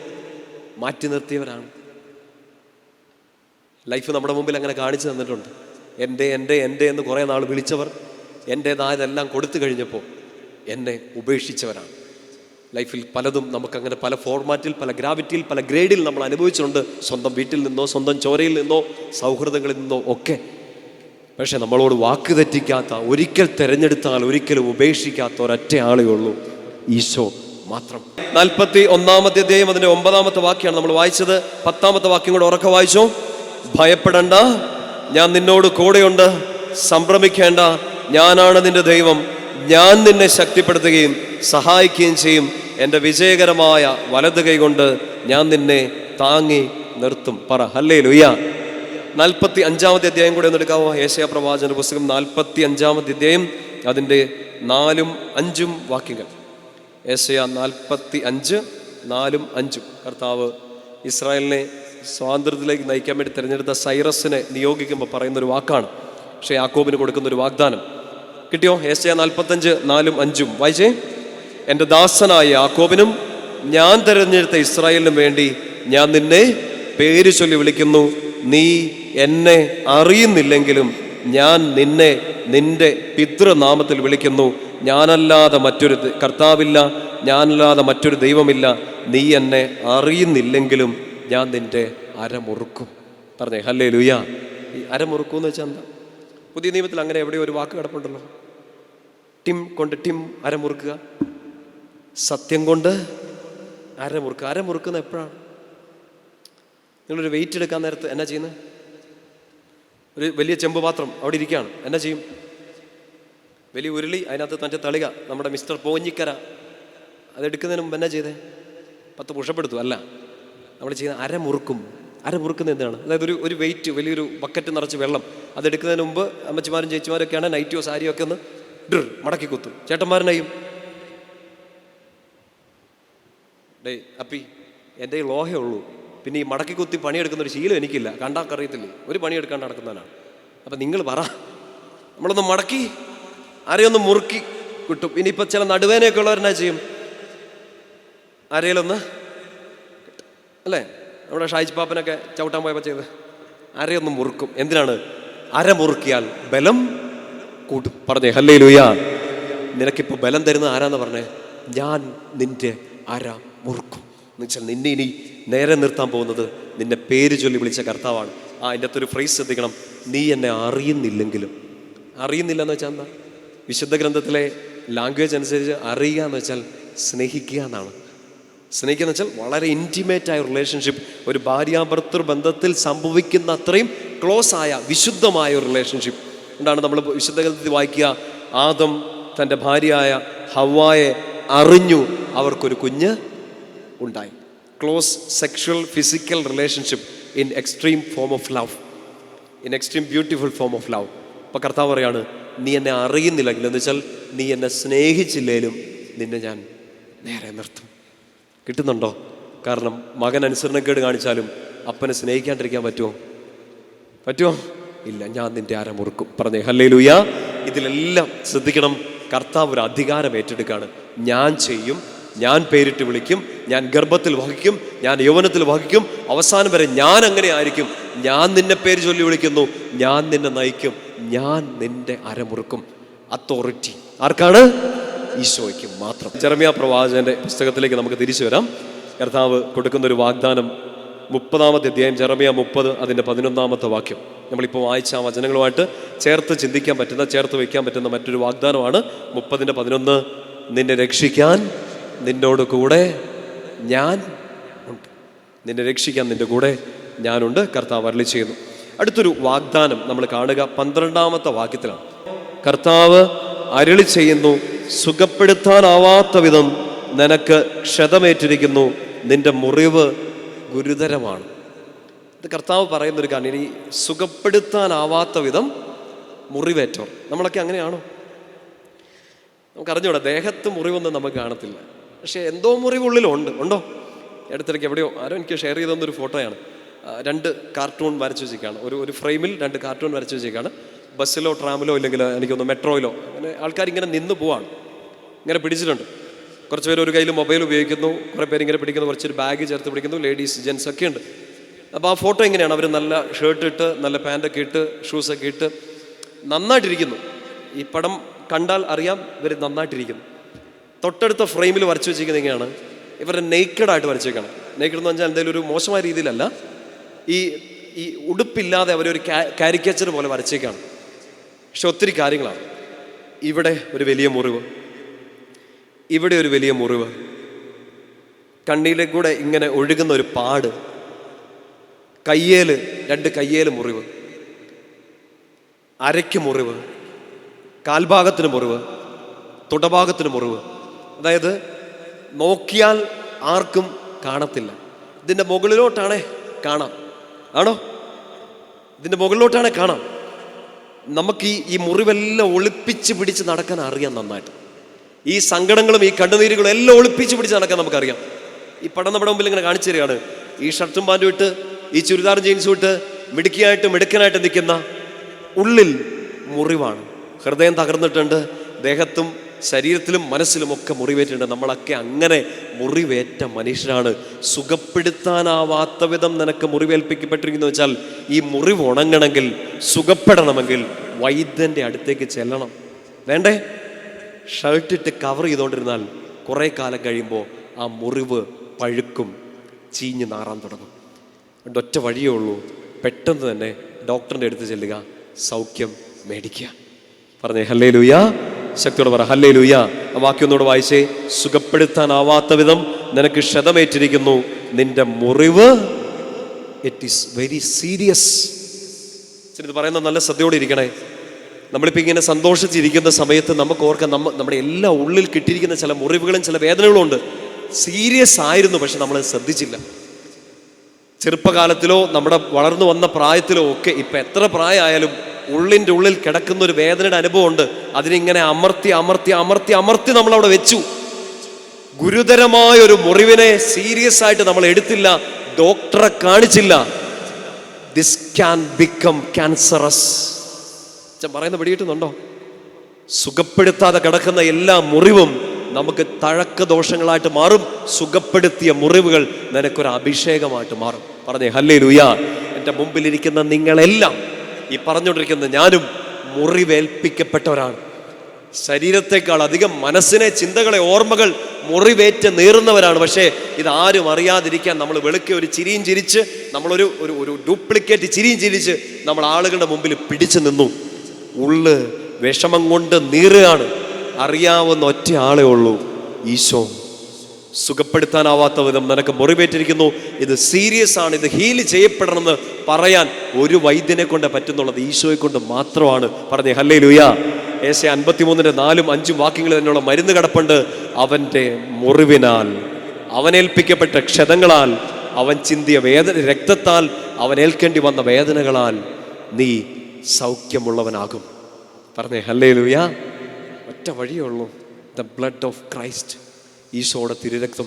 മാറ്റി നിർത്തിയവരാണ്. ലൈഫ് നമ്മുടെ മുമ്പിൽ അങ്ങനെ കാണിച്ചു തന്നിട്ടുണ്ട്. എൻ്റെ എൻ്റെ എൻ്റെ എന്ന് കുറേ നാൾ വിളിച്ചവർ എൻ്റേതായതെല്ലാം കൊടുത്തു കഴിഞ്ഞപ്പോൾ എന്നെ ഉപേക്ഷിച്ചവരാണ്. ലൈഫിൽ പലതും നമുക്കങ്ങനെ പല ഫോർമാറ്റിൽ, പല ഗ്രാവിറ്റിയിൽ, പല ഗ്രേഡിൽ നമ്മൾ അനുഭവിച്ചിട്ടുണ്ട്. സ്വന്തം വീട്ടിൽ നിന്നോ, സ്വന്തം ചോരയിൽ നിന്നോ, സൗഹൃദങ്ങളിൽ നിന്നോ ഒക്കെ. പക്ഷെ നമ്മളോട് വാക്ക് തെറ്റിക്കാത്ത, ഒരിക്കൽ തിരഞ്ഞെടുത്താൽ ഒരിക്കലും ഉപേക്ഷിക്കാത്ത ഒരൊറ്റ ആളേ ഉള്ളൂ, ഈശോ മാത്രം. 41-ാമത്തെ അധ്യായം അതിൻ്റെ 9-ാമത്തെ വാക്യമാണ് നമ്മൾ വായിച്ചത്. 10-ാമത്തെ വാക്യം കൂടെ ഉറക്കെ വായിച്ചോ. ഭയപ്പെടണ്ട, ഞാൻ നിന്നോട് കൂടെയുണ്ട്, സംഭ്രമിക്കേണ്ട, ഞാനാണ് നിന്റെ ദൈവം, ഞാൻ നിന്നെ ശക്തിപ്പെടുത്തുകയും സഹായിക്കുകയും ചെയ്യും, എൻ്റെ വിജയകരമായ വലത് കൈ കൊണ്ട് ഞാൻ നിന്നെ താങ്ങി നിർത്തും. പറ ഹല്ലേലൂയ. 45-ാമത്തെ അധ്യായം കൂടെ ഒന്ന് എടുക്കാവോ? യെശയ്യാ പ്രവാചകന്റെ പുസ്തകം 45-ാമത്തെ അധ്യായം അതിൻ്റെ 4-ഉം 5-ഉം വാക്യങ്ങൾ. യെശയ്യാ 45, 4-ഉം 5-ഉം. കർത്താവ് ഇസ്രായേലിനെ സ്വാതന്ത്ര്യത്തിലേക്ക് നയിക്കാൻ വേണ്ടി തിരഞ്ഞെടുത്ത സൈറസിനെ നിയോഗിക്കുമ്പോൾ പറയുന്നൊരു വാക്കാണ്. പക്ഷേ യാക്കോബിന് കൊടുക്കുന്നൊരു വാഗ്ദാനം കിട്ടിയോ? യെശയ്യാ 45, 4-ഉം 5-ഉം വായിച്ചേ. എൻ്റെ ദാസനായ യാക്കോബിനും ഞാൻ തിരഞ്ഞെടുത്ത ഇസ്രായേലിനും വേണ്ടി ഞാൻ നിന്നെ പേര് ചൊല്ലി വിളിക്കുന്നു. നീ എന്നെ അറിയുന്നില്ലെങ്കിലും ഞാൻ നിന്നെ നിന്റെ പിതൃനാമത്തിൽ വിളിക്കുന്നു. ഞാനല്ലാതെ മറ്റൊരു കർത്താവില്ല, ഞാനല്ലാതെ മറ്റൊരു ദൈവമില്ല. നീ എന്നെ അറിയുന്നില്ലെങ്കിലും ഞാൻ നിന്റെ അരമുറുക്കും. പറഞ്ഞേ ഹല്ലേലൂയ. ഈ അരമുറുക്കും എന്ന് വെച്ചാൽ എന്താ? പുതിയ നിയമത്തിൽ അങ്ങനെ എവിടെയോ ഒരു വാക്ക് കിടപ്പുണ്ടല്ലോ. ടിം കൊണ്ട് ടിം അരമുറുക്കുക, സത്യം കൊണ്ട് അരമുറുക്കുക. അരമുറുക്കുന്ന എപ്പോഴാണ്? നിങ്ങളൊരു വെയിറ്റ് എടുക്കാൻ നേരത്ത് എന്നാ ചെയ്യുന്നത്? ഒരു വലിയ ചെമ്പ് പാത്രം അവിടെ ഇരിക്കുകയാണ്, എന്നാ ചെയ്യും? വലിയ ഉരുളി, അതിനകത്ത് മറ്റേ തളിക, നമ്മുടെ മിസ്റ്റർ പോഞ്ഞിക്കര, അതെടുക്കുന്നതിന് മുമ്പ് എന്നാ ചെയ്തേ? 10 പുഷപ്പെടുത്തു അല്ല, നമ്മൾ ചെയ്യുന്ന അരമുറുക്കും. അരമുറുക്കുന്നത് എന്താണ്? അതായത് ഒരു വെയിറ്റ്, വലിയൊരു ബക്കറ്റ് നിറച്ച് വെള്ളം, അതെടുക്കുന്നതിന് മുമ്പ് അമ്മച്ചിമാരും ചേച്ചിമാരൊക്കെയാണ് നൈറ്റിയോ സാരിയോ ഒക്കെ ഒന്ന് മടക്കി കുത്തും. ചേട്ടന്മാരനെയും ഡേ അപ്പി എൻ്റെ ഈ ലോഹേ ഉള്ളൂ, പിന്നെ ഈ മടക്കി കുത്തി പണിയെടുക്കുന്നൊരു ശീലം എനിക്കില്ല, കണ്ടാക്കറിയത്തില്ലേ, ഒരു പണിയെടുക്കാണ്ട് നടക്കുന്നവനാണ്. അപ്പം നിങ്ങൾ പറ, നമ്മളൊന്ന് മടക്കി ആരെയൊന്ന് മുറുക്കി കിട്ടും. ഇനിയിപ്പോൾ ചില നടുവേനയൊക്കെ ഉള്ളവരെന്നാ ചെയ്യും? ആരെയിലൊന്ന് അല്ലേ, നമ്മുടെ ഷായിജ് പാപ്പനൊക്കെ ചവിട്ടാൻ പോയപ്പോൾ ചെയ്ത് അരയൊന്ന് മുറുക്കും. എന്തിനാണ്? അര മുറുക്കിയാൽ ബലം കൂട്ടും. പറഞ്ഞേ ഹല്ലേലൂയ. നിനക്കിപ്പോൾ ബലം തരുന്ന ആരാന്ന് പറഞ്ഞേ? ഞാൻ നിന്റെ അര മുറുക്കും. എന്ന് വെച്ചാൽ നിന്നെ ഇനി നേരെ നിർത്താൻ പോകുന്നത് നിന്നെ പേര് ചൊല്ലി വിളിച്ച കർത്താവാണ്. അതിൻ്റെ അകത്തൊരു ഫ്രേസ് ശ്രദ്ധിക്കണം, നീ എന്നെ അറിയുന്നില്ലെങ്കിലും. അറിയുന്നില്ല എന്ന് വെച്ചാൽ എന്താ? വിശുദ്ധ ഗ്രന്ഥത്തിലെ ലാംഗ്വേജ് അനുസരിച്ച് അറിയുക എന്ന് വെച്ചാൽ സ്നേഹിക്കുക എന്നാണ്. സ്നേഹിക്കുക എന്ന് വെച്ചാൽ വളരെ ഇൻറ്റിമേറ്റ് ആയ റിലേഷൻഷിപ്പ്, ഒരു ഭാര്യാഭർത്തൃ ബന്ധത്തിൽ സംഭവിക്കുന്ന അത്രയും ക്ലോസ് ആയ വിശുദ്ധമായ ഒരു റിലേഷൻഷിപ്പ് ഉണ്ടാണ്. നമ്മൾ വിശുദ്ധ ഗ്രന്ഥത്തിൽ വായിക്കുക, ആദം തൻ്റെ ഭാര്യയായ ഹവ്വായെ അറിഞ്ഞു, അവർക്കൊരു കുഞ്ഞ് ഉണ്ടായി. Close sexual physical relationship in extreme form of love, in extreme beautiful form of love. അപ്പോൾ കർത്താവ് പറയാണ്, നീ എന്നെ അറിയുന്നില്ലെങ്കിൽ എന്ന് വെച്ചാൽ നീ എന്നെ സ്നേഹിച്ചില്ലേലും നിന്നെ ഞാൻ നേരെ നിർത്തും. കിട്ടുന്നുണ്ടോ? കാരണം മകൻ അനുസരണക്കേട് കാണിച്ചാലും അപ്പനെ സ്നേഹിക്കാണ്ടിരിക്കാൻ പറ്റുമോ? പറ്റുമോ? ഇല്ല. ഞാൻ നിന്റെ അരമുറുക്കും. പറഞ്ഞേ ഹല്ലേലൂയ. ഇതിലെല്ലാം ശ്രദ്ധിക്കണം, കർത്താവ് ഒരു അധികാരം ഏറ്റെടുക്കുകയാണ്. ഞാൻ ചെയ്യും, ഞാൻ പേരിട്ട് വിളിക്കും, ഞാൻ ഗർഭത്തിൽ വഹിക്കും, ഞാൻ യൗവനത്തിൽ വഹിക്കും, അവസാനം വരെ ഞാൻ അങ്ങനെ ആയിരിക്കും. ഞാൻ നിന്നെ പേര് ചൊല്ലി വിളിക്കുന്നു, ഞാൻ നിന്നെ നയിക്കും, ഞാൻ നിന്റെ അരമുറുക്കും. അതോറിറ്റി ആർക്കാണ്? ഈശോയ്ക്ക് മാത്രം. ജെറമ്യാ പ്രവാചകന്റെ പുസ്തകത്തിലേക്ക് നമുക്ക് തിരിച്ചു വരാം. കർത്താവ് കൊടുക്കുന്നൊരു വാഗ്ദാനം 30-ാമത്തെ അധ്യായം, ജെറമ്യാ 30 അതിൻ്റെ 11-ാമത്തെ വാക്യം. നമ്മളിപ്പോൾ വായിച്ച ആ വചനങ്ങളുമായിട്ട് ചേർത്ത് ചിന്തിക്കാൻ പറ്റുന്ന, ചേർത്ത് വയ്ക്കാൻ പറ്റുന്ന മറ്റൊരു വാഗ്ദാനമാണ് 30:11. നിന്നെ രക്ഷിക്കാൻ നിന്നോട് കൂടെ ഞാൻ ഉണ്ട്. നിന്നെ രക്ഷിക്കാൻ നിന്റെ കൂടെ ഞാനുണ്ട്, കർത്താവ് അരുളി ചെയ്യുന്നു. അടുത്തൊരു വാഗ്ദാനം നമ്മൾ കാണുക 12-ാമത്തെ വാക്യത്തിലാണ്. കർത്താവ് അരുളി ചെയ്യുന്നു, സുഖപ്പെടുത്താനാവാത്ത വിധം നിനക്ക് ക്ഷതമേറ്റിരിക്കുന്നു, നിന്റെ മുറിവ് ഗുരുതരമാണ്. ഇത് കർത്താവ് പറയുന്നൊരു കാര്യം. ഇനി സുഖപ്പെടുത്താനാവാത്ത വിധം മുറിവേറ്റോർ. നമ്മളൊക്കെ അങ്ങനെയാണോ? നമുക്കറിഞ്ഞൂടാ, ദേഹത്ത് മുറിവൊന്നും നമുക്ക് കാണത്തില്ല, പക്ഷെ എന്തോ മുറിവുള്ളിലുണ്ട്. ഉണ്ടോ? അടുത്തിടയ്ക്ക് എവിടെയോ ആരോ എനിക്ക് ഷെയർ ചെയ്തെന്നൊരു ഫോട്ടോയാണ്. 2 കാർട്ടൂൺ വരച്ചു വെച്ചേക്കാണ്. ഒരു ഫ്രെയിമിൽ 2 കാർട്ടൂൺ വരച്ചു വെച്ചേക്കാണ്. ബസ്സിലോ ട്രാമിലോ ഇല്ലെങ്കിൽ എനിക്കൊന്ന് മെട്രോയിലോ അങ്ങനെ ആൾക്കാരിങ്ങനെ നിന്ന് പോവാണ്. ഇങ്ങനെ പിടിച്ചിട്ടുണ്ട്. കുറച്ച് പേര് ഒരു കയ്യിൽ മൊബൈൽ ഉപയോഗിക്കുന്നു, കുറേ പേര് ഇങ്ങനെ പിടിക്കുന്നു, കുറച്ചൊരു ബാഗ് ചേർത്ത് പിടിക്കുന്നു, ലേഡീസ് ജെൻസ് ഒക്കെ ഉണ്ട്. അപ്പോൾ ആ ഫോട്ടോ എങ്ങനെയാണ്? അവർ നല്ല ഷർട്ട് ഇട്ട്, നല്ല പാൻറ്റൊക്കെ ഇട്ട്, ഷൂസൊക്കെ ഇട്ട് നന്നായിട്ടിരിക്കുന്നു. ഈ പടം കണ്ടാൽ അറിയാം ഇവർ നന്നായിട്ടിരിക്കുന്നു. തൊട്ടടുത്ത ഫ്രെയിമിൽ വരച്ചു വെച്ചിരിക്കുന്നത് എങ്ങനെയാണ്? ഇവരുടെ നെയ്ക്കഡായിട്ട് വരച്ചേക്കാണ്. നെയ്ക്കഡ് എന്ന് പറഞ്ഞാൽ എന്തെങ്കിലും ഒരു മോശമായ രീതിയിലല്ല, ഈ ഉടുപ്പില്ലാതെ അവരൊരു കാരിക്കേച്ചർ പോലെ വരച്ചേക്കാണ്. പക്ഷെ ഒത്തിരി കാര്യങ്ങളാണ്. ഇവിടെ ഒരു വലിയ മുറിവ്, ഇവിടെ ഒരു വലിയ മുറിവ്, കണ്ണിലെ കൂടെ ഇങ്ങനെ ഒഴുകുന്ന ഒരു പാട്, കയ്യേല് 2 കയ്യേല് മുറിവ്, അരയ്ക്ക് മുറിവ്, കാൽഭാഗത്തിന് മുറിവ്, തുടഭാഗത്തിന് മുറിവ്. അതായത് നോക്കിയാൽ ആർക്കും കാണത്തില്ല. ഇതിൻ്റെ മുകളിലോട്ടാണേ കാണാം. ആണോ? ഇതിൻ്റെ മുകളിലോട്ടാണേ കാണാം. നമുക്ക് ഈ മുറിവെല്ലാം ഒളിപ്പിച്ച് പിടിച്ച് നടക്കാൻ അറിയാം നന്നായിട്ട്. ഈ സങ്കടങ്ങളും ഈ കണ്ണുനീരുകളും എല്ലാം ഒളിപ്പിച്ച് പിടിച്ച് നടക്കാൻ നമുക്കറിയാം. ഈ പടം നമ്മുടെ മുമ്പിൽ ഇങ്ങനെ കാണിച്ചു തരികയാണ്. ഈ ഷർട്ടും പാൻറ്റും ഇട്ട്, ഈ ചുരിദാറും ജീൻസും ഇട്ട് മിടുക്കനായിട്ട് നിൽക്കുന്ന ഉള്ളിൽ മുറിവാണ്. ഹൃദയം തകർന്നിട്ടുണ്ട്, ദേഹത്തും ശരീരത്തിലും മനസ്സിലും ഒക്കെ മുറിവേറ്റിട്ടുണ്ട്. നമ്മളൊക്കെ അങ്ങനെ മുറിവേറ്റ മനുഷ്യരാണ്. സുഖപ്പെടുത്താനാവാത്ത വിധം നിനക്ക് മുറിവേൽപ്പിക്കപ്പെട്ടിരിക്കുന്നു വെച്ചാൽ, ഈ മുറിവ് ഉണങ്ങണമെങ്കിൽ, സുഖപ്പെടണമെങ്കിൽ വൈദ്യൻ്റെ അടുത്തേക്ക് ചെല്ലണം. വേണ്ടേ? ഷർട്ടിട്ട് കവർ ചെയ്തുകൊണ്ടിരുന്നാൽ കുറേ കാലം കഴിയുമ്പോൾ ആ മുറിവ് പഴുക്കും, ചീഞ്ഞ് നാറാൻ തുടങ്ങും. ഒറ്റ വഴിയേ ഉള്ളൂ, പെട്ടെന്ന് തന്നെ ഡോക്ടറിൻ്റെ അടുത്ത് ചെല്ലുക, സൗഖ്യം മേടിക്കുക. പറഞ്ഞേ ഹല്ലേലൂയ. ശക്തിയോടെ പറ ഹല്ലേലൂയ. ആ വാക്യം ഒന്നുകൂടെ വായിച്ചേ. സുഖപ്പെടുത്താനാവാത്ത വിധം നിനക്ക് ക്ഷതമേറ്റിരിക്കുന്നു, നിന്റെ മുറിവ് ഇറ്റ് ഈസ് വെരി സീരിയസ്. ഇത് പറയുന്നത് നല്ല ശ്രദ്ധയോടെ ഇരിക്കണേ. നമ്മളിപ്പോൾ ഇങ്ങനെ സന്തോഷിച്ചിരിക്കുന്ന സമയത്ത് നമുക്ക് ഓർക്കാം, നമ്മുടെ എല്ലാ ഉള്ളിൽ കിട്ടിയിരിക്കുന്ന ചില മുറിവുകളും ചില വേദനകളും ഉണ്ട്. സീരിയസ് ആയിരുന്നു, പക്ഷെ നമ്മൾ ശ്രദ്ധിച്ചില്ല. ചെറുപ്പകാലത്തിലോ നമ്മുടെ വളർന്നു വന്ന പ്രായത്തിലോ ഒക്കെ, ഇപ്പം എത്ര പ്രായമായാലും ഉള്ളിൻ്റെ ഉള്ളിൽ കിടക്കുന്ന ഒരു വേദനയുടെ അനുഭവം ഉണ്ട്. അതിനിങ്ങനെ അമർത്തി നമ്മളവിടെ വെച്ചു. ഗുരുതരമായ ഒരു മുറിവിനെ സീരിയസ് ആയിട്ട് നമ്മൾ എടുത്തില്ല, ഡോക്ടറെ കാണിച്ചില്ല. This can become cancerous. പറയുന്ന പിടികിട്ടുന്നുണ്ടോ? സുഖപ്പെടുത്താതെ കിടക്കുന്ന എല്ലാ മുറിവും നമുക്ക് തഴക്ക ദോഷങ്ങളായിട്ട് മാറും. സുഖപ്പെടുത്തിയ മുറിവുകൾ നിനക്കൊരു അഭിഷേകമായിട്ട് മാറും. പറഞ്ഞേ ഹല്ലേലൂയ. എൻ്റെ മുമ്പിലിരിക്കുന്ന നിങ്ങളെല്ലാം, ഈ പറഞ്ഞുകൊണ്ടിരിക്കുന്ന ഞാനും മുറിവേൽപ്പിക്കപ്പെട്ടവരാണ്. ശരീരത്തെക്കാൾ അധികം മനസ്സിനെ, ചിന്തകളെ, ഓർമ്മകൾ മുറിവേറ്റ് നീറുന്നവരാണ്. പക്ഷേ ഇതാരും അറിയാതിരിക്കാൻ നമ്മൾ വെളുക്കെ ഒരു ചിരിയും ചിരിച്ച്, നമ്മളൊരു ഒരു ഡ്യൂപ്ലിക്കേറ്റ് ചിരിയും ചിരിച്ച് നമ്മൾ ആളുകളുടെ മുമ്പിൽ പിടിച്ചു നിന്നു. ഉള്ള് വിഷമം കൊണ്ട് നീറുകയാണ്. അറിയാവുന്ന ഒറ്റ ആളേ ഉള്ളൂ, ഈശോ. സുഖപ്പെടുത്താനാവാത്ത വിധം നിനക്ക് മുറിവേറ്റിരിക്കുന്നു, ഇത് സീരിയസ് ആണ്, ഇത് ഹീൽ ചെയ്യപ്പെടണമെന്ന് പറയാൻ ഒരു വൈദ്യനെ കൊണ്ട് പറ്റുന്നുള്ളത് ഈശോയെ കൊണ്ട് മാത്രമാണ്. പറഞ്ഞേ ഹല്ലേലൂയ. ഏശയ്യാ 53:4-5 വാക്യങ്ങളിൽ തന്നെയുള്ള മരുന്ന് കിടപ്പുണ്ട്. അവൻ്റെ മുറിവിനാൽ, അവനേൽപ്പിക്കപ്പെട്ട ക്ഷതങ്ങളാൽ, അവൻ ചിന്തിയ വേദന, രക്തത്താൽ അവൻ ഏൽക്കേണ്ടി വന്ന വേദനകളാൽ നീ സൗഖ്യമുള്ളവനാകും. പറഞ്ഞേ ഹല്ലേലൂയ. ഒറ്റ വഴിയേ ഉള്ളൂ, ദ ബ്ലഡ് ഓഫ് ക്രൈസ്റ്റ്. ഈശോയുടെ തിരുരക്തം.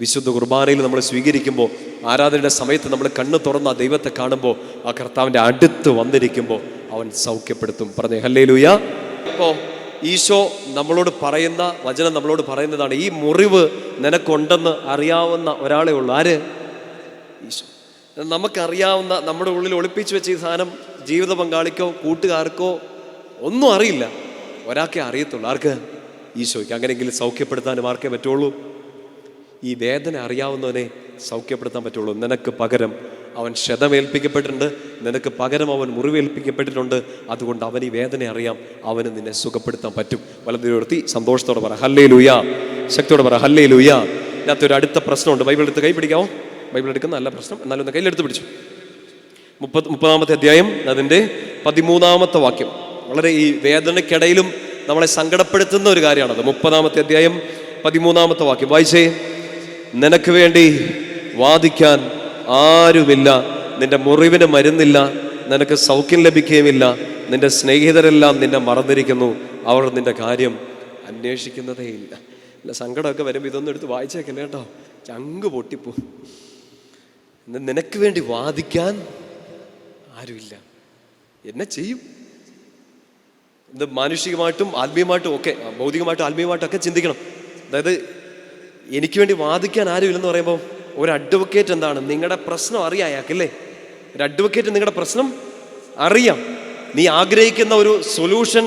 വിശുദ്ധ കുർബാനയിൽ നമ്മൾ സ്വീകരിക്കുമ്പോൾ, ആരാധനയുടെ സമയത്ത് നമ്മൾ കണ്ണ് തുറന്ന ദൈവത്തെ കാണുമ്പോൾ, ആ കർത്താവിൻ്റെ അടുത്ത് വന്നിരിക്കുമ്പോൾ അവൻ സൗഖ്യപ്പെടുത്തും. പറഞ്ഞേ ഹല്ലേലൂയ. അപ്പോൾ ഈശോ നമ്മളോട് പറയുന്ന വചനം നമ്മളോട് പറയുന്നതാണ്, ഈ മുറിവ് നിനക്കുണ്ടെന്ന് അറിയാവുന്ന ഒരാളെ ഉള്ളൂ. ആര്? ഈശോ. നമുക്കറിയാവുന്ന നമ്മുടെ ഉള്ളിൽ ഒളിപ്പിച്ചു വെച്ച ഈ സാധനം ജീവിത പങ്കാളിക്കോ കൂട്ടുകാർക്കോ ഒന്നും അറിയില്ല. ഒരാൾക്കേ അറിയത്തുള്ളൂ. ആർക്ക്? ഈശോയ്ക്ക്. അങ്ങനെയെങ്കിലും സൗഖ്യപ്പെടുത്താനും ആർക്കേ പറ്റുള്ളൂ? ഈ വേദന അറിയാവുന്നവനെ സൗഖ്യപ്പെടുത്താൻ പറ്റുള്ളൂ. നിനക്ക് പകരം അവൻ ക്ഷതമേൽപ്പിക്കപ്പെട്ടിട്ടുണ്ട്, നിനക്ക് പകരം അവൻ മുറിവേൽപ്പിക്കപ്പെട്ടിട്ടുണ്ട്. അതുകൊണ്ട് അവൻ ഈ വേദന അറിയാം, അവന് നിന്നെ സുഖപ്പെടുത്താൻ പറ്റും. വലതുയർത്തി സന്തോഷത്തോടെ പറ ഹല്ലേലൂയ, ശക്തിയോടെ പറ ഹല്ലേലൂയ. ഇതിനകത്തൊരു അടുത്ത പ്രശ്നമുണ്ട്. ബൈബിൾ എടുത്ത് കൈ പിടിക്കാമോ? ബൈബിൾ എടുക്കുന്ന നല്ല പ്രശ്നം, എന്നാലും ഒന്ന് കയ്യിലെടുത്ത് പിടിച്ചു. 30 അധ്യായം അതിൻ്റെ 13 വാക്യം. വളരെ ഈ വേദനയ്ക്കിടയിലും നമ്മളെ സങ്കടപ്പെടുത്തുന്ന ഒരു കാര്യമാണത്. 30 അധ്യായം 13 വാക്യം വായിച്ചേ. നിനക്ക് വേണ്ടി വാദിക്കാൻ ആരുമില്ല, നിന്റെ മുറിവിന് മരുന്നില്ല, നിനക്ക് സൗഖ്യം ലഭിക്കുകയുമില്ല. നിന്റെ സ്നേഹിതരെല്ലാം നിന്നെ മറന്നിരിക്കുന്നു, അവർ നിന്റെ കാര്യം അന്വേഷിക്കുന്നതേ ഇല്ല. അല്ല, സങ്കടമൊക്കെ വരുമ്പോൾ ഇതൊന്നും എടുത്ത് വായിച്ചേക്കല്ലേ കേട്ടോ, ചങ്ക് പൊട്ടിപ്പോ. നിനക്ക് വേണ്ടി വാദിക്കാൻ ആരുമില്ല. എന്നെ ചെയ്യും? ഇത് മാനുഷികമായിട്ടും ആത്മീയമായിട്ടും ഒക്കെ, ഭൗതികമായിട്ടും ആത്മീയമായിട്ടും ഒക്കെ ചിന്തിക്കണം. അതായത് എനിക്ക് വേണ്ടി വാദിക്കാൻ ആരുമില്ലെന്ന് പറയുമ്പോൾ ഒരു അഡ്വക്കേറ്റ് എന്താണ്? നിങ്ങളുടെ പ്രശ്നം അറിയാം അയാൾക്കല്ലേ? ഒരു അഡ്വക്കേറ്റ് നിങ്ങളുടെ പ്രശ്നം അറിയാം. നീ ആഗ്രഹിക്കുന്ന ഒരു സൊല്യൂഷൻ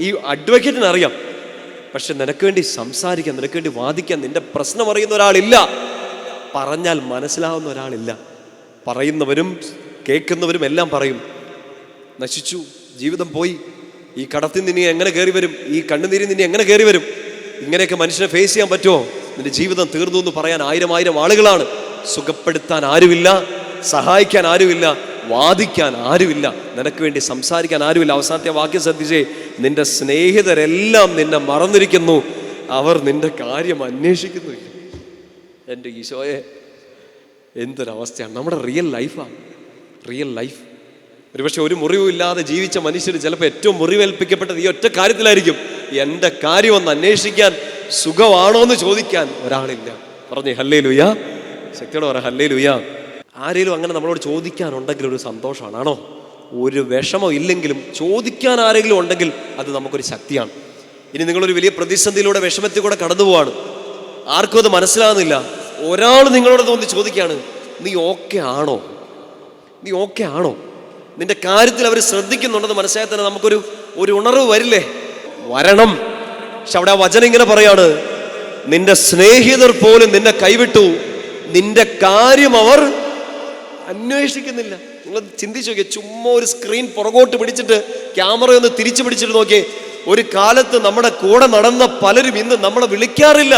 ഈ അഡ്വക്കേറ്റിന് അറിയാം. പക്ഷെ നിനക്ക് വേണ്ടി സംസാരിക്കാൻ, നിനക്ക് വേണ്ടി വാദിക്കാൻ നിന്റെ പ്രശ്നം അറിയുന്ന ഒരാളില്ല. പറഞ്ഞാൽ മനസ്സിലാവുന്ന ഒരാളില്ല. പറയുന്നവരും കേൾക്കുന്നവരും എല്ലാം പറയും, നശിച്ചു, ജീവിതം പോയി, ഈ കടത്തിൽ നിന്നെ എങ്ങനെ കയറി വരും, ഈ കണ്ണുനീരിൽ നിന്നെ എങ്ങനെ കയറി വരും, ഇങ്ങനെയൊക്കെ മനുഷ്യനെ ഫേസ് ചെയ്യാൻ പറ്റുമോ, നിന്റെ ജീവിതം തീർന്നു എന്ന് പറയാൻ ആയിരം ആളുകളാണ്. സുഖപ്പെടുത്താൻ ആരുമില്ല, സഹായിക്കാൻ ആരുമില്ല, വാദിക്കാൻ ആരുമില്ല, നിനക്ക് വേണ്ടി സംസാരിക്കാൻ ആരുമില്ല. അവസാനത്തെ വാക്യം ശ്രദ്ധിച്ചേ. നിന്റെ സ്നേഹിതരെല്ലാം നിന്നെ മറന്നിരിക്കുന്നു, അവർ നിന്റെ കാര്യം അന്വേഷിക്കുന്നില്ല. എൻ്റെ ഈശോയെ, എന്തൊരവസ്ഥയാണ് നമ്മുടെ റിയൽ ലൈഫാണ്. റിയൽ ലൈഫ് ഒരുപക്ഷെ ഒരു മുറിവും ഇല്ലാതെ ജീവിച്ച മനുഷ്യർ ചിലപ്പോൾ ഏറ്റവും മുറിവേൽപ്പിക്കപ്പെട്ടത് ഈ ഒറ്റ കാര്യത്തിലായിരിക്കും. എൻ്റെ കാര്യം ഒന്ന് അന്വേഷിക്കാൻ, സുഖമാണോ എന്ന് ചോദിക്കാൻ ഒരാളില്ല. പറഞ്ഞേ ഹല്ലേലൂയ, ശക്തിയോടെ പറ ഹല്ലേലൂയ. ആരെങ്കിലും അങ്ങനെ നമ്മളോട് ചോദിക്കാനുണ്ടെങ്കിൽ ഒരു സന്തോഷമാണോ? ഒരു വിഷമം ഇല്ലെങ്കിലും ചോദിക്കാൻ ആരെങ്കിലും ഉണ്ടെങ്കിൽ അത് നമുക്കൊരു ശക്തിയാണ്. ഇനി നിങ്ങളൊരു വലിയ പ്രതിസന്ധിയിലൂടെ വിഷമത്തിൽ കൂടെ കടന്നു പോവാണ്, ആർക്കും അത് മനസ്സിലാകുന്നില്ല. ഒരാൾ നിങ്ങളോട് തോന്നി ചോദിക്കുകയാണ്, നീ ഓക്കെ ആണോ, നീ ഓക്കെ ആണോ? നിന്റെ കാര്യത്തിൽ അവർ ശ്രദ്ധിക്കുന്നുണ്ടെന്ന് മനസ്സിലായാൽ തന്നെ നമുക്കൊരു ഉണർവ് വരില്ലേ? വരണം. പക്ഷെ അവിടെ ആ വചനം ഇങ്ങനെ പറയാണ്, നിന്റെ സ്നേഹിതർ പോലും നിന്നെ കൈവിട്ടു, നിന്റെ കാര്യം അവർ അന്വേഷിക്കുന്നില്ല. നിങ്ങൾ ചിന്തിച്ചു നോക്കിയേ, ചുമ്മാ ഒരു സ്ക്രീൻ പുറകോട്ട് പിടിച്ചിട്ട് ക്യാമറ ഒന്ന് തിരിച്ചു പിടിച്ചിട്ട് നോക്കിയേ. ഒരു കാലത്ത് നമ്മുടെ കൂടെ നടന്ന പലരും ഇന്ന് നമ്മളെ വിളിക്കാറില്ല,